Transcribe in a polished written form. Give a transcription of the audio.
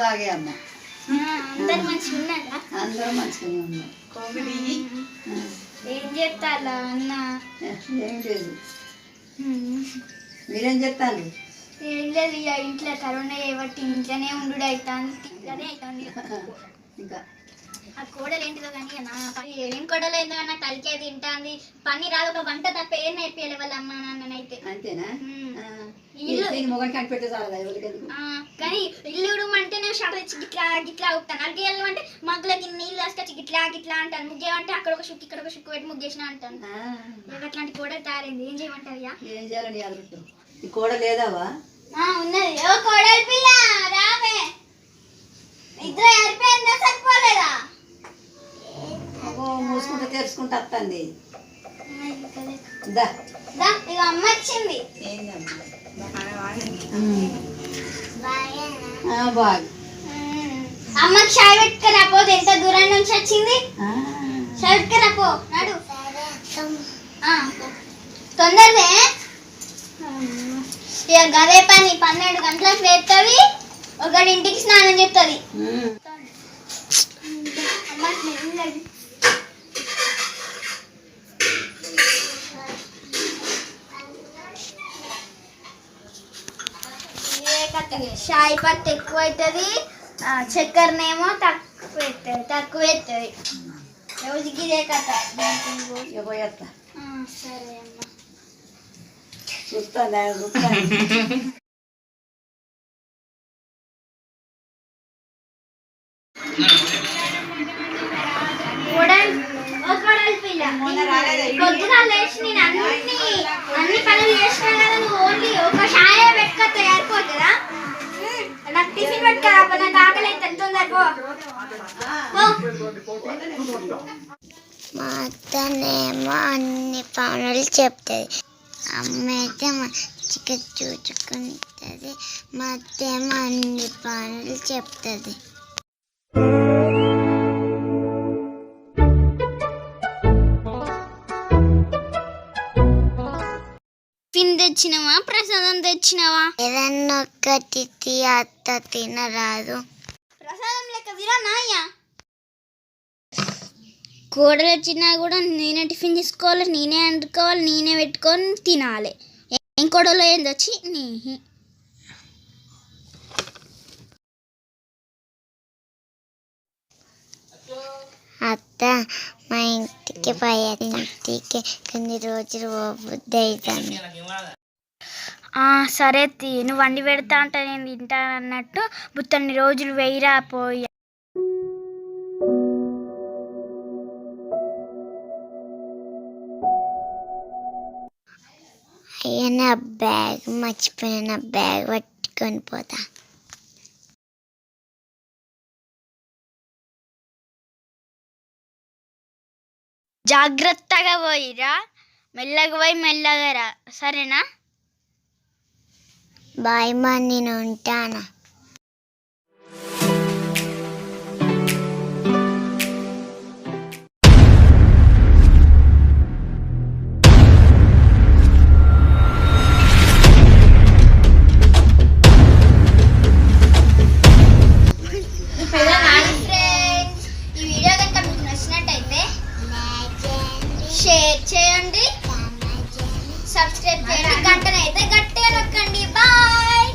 బాగే అమ్మ. అందరు మంచిగా ఉన్నారా? అందరూ మంచిగానే ఉన్నారు. ఏం చేస్తారా అన్న? ఏం లేదు. మీరేం చేస్తారు? ఏం లేదు, ఇక ఇంట్లో కరోనా ఏబట్టి ఇంట్లోనే ఉండు అవుతాను. ఇంట్లోనే అవుతుంది. ఇంకా ఆ కోడలు ఏంటిదో కానీ ఏం కోడలు ఏందో నాకు కలికే తింటాంది. పని రాదు, ఒక వంట తప్ప ఏం నేర్పియాలి వాళ్ళ అమ్మ నాన్ననైతే. అంతేనా? ఇల్లు మొగని కనిపెట్టే చాలు. కానీ ఇల్లు ఉడమంటే నేను షటర్ తెచ్చి గిట్లా గిట్లా అవుతాను. అడిగేయాలి అంటే మగ్గులకి నీళ్ళు వేసుకొచ్చి గిట్లా గిట్లా అంటాను. ముగ్గేమంటే అక్కడ ఒక షుక్కు ఇక్కడ ఒక షుక్కు పెట్టి ముగ్గేసిన అంటాను. అట్లాంటి కోడలు తయారైంది. ఏం చేయమంటారు? ఏం చేయాలని అదురుతాం. ఈ కోడ లేదావా? ఉన్నది. ఓ కోడలి పిల్ల రావే, ఇద్దరు ఏరిపోయిందా? సరిపోలేదా? మూసుకుంటే తెరుచుకుంటూ వస్తుంది. ఇక అమ్మ వచ్చింది. బాగా అమ్మకి చాయ్ పెట్టుకురా పోతే, ఎంత దూరం నుంచి వచ్చింది. చాయ్ పెట్టుకురా పో, నడు తొందరదే. ఇక గదే పని 12 గంటలకు లేస్తుంది, 1 స్నానం చేస్తుంది. చాయ్ పట్టు ఎక్కువ అవుతుంది, చక్కెరనేమో తక్కువ అవుతుంది. రోజుకి ఇదే కథ. పోయేస్తా. సరే అమ్మ. చూస్తాను. పొద్దున లేచి నేను అన్ని పనులు చేసినా కదా, నువ్వు ఓన్లీ ఒక చాయ్ పెట్టుకొస్తే సరిపోతుందా? నాకు టిఫిన్ పెట్టుకురా, నాకు ఆకలి అయితే తొందరపో. మా అత్తనేమో అన్ని పనులు చెప్తుంది, అమ్మ అయితే మంచిగా చూసుకుంటుంది. మా అత్తేమో అన్ని పనులు చెప్తుంది. తెచ్చినవా ప్రసాదం తెచ్చినవా? ఏదన్నా ఒక్కటి అత్త తినరాదు. ప్రసాదం లెక్క విరానాయ్యా. కోడలు వచ్చినా కూడా నేనే టిఫిన్ తీసుకోవాలి, నేనే వండుకోవాలి, నేనే పెట్టుకొని తినాలి. ఏం కోడలు ఏంది వచ్చి నీ అత్త మా ఇంటికి ఇంటికి కొన్ని రోజులు పోబుద్ది అవుతుంది. సరే నువ్వు వండి పెడతా అంటే నేను తింటాను అన్నట్టు బుత్తన్ని రోజులు వెయ్యిరా పోయా. అయ్యా నా బ్యాగ్ మర్చిపోయిన, బ్యాగ్ పట్టుకొని పోతా. జాగ్రత్తగా పోయిరా, మెల్లగా పోయి మెల్లగా రా, సరేనా? బాయ్ మా, నేను ఉంటాను. ఈ వీడియో కనుక మీకు నచ్చినట్టయితే షేర్ చేయండి, సబ్స్క్రైబ్ చేయండి, గంటనైతే గట్టిగా నొక్కండి. బాయ్.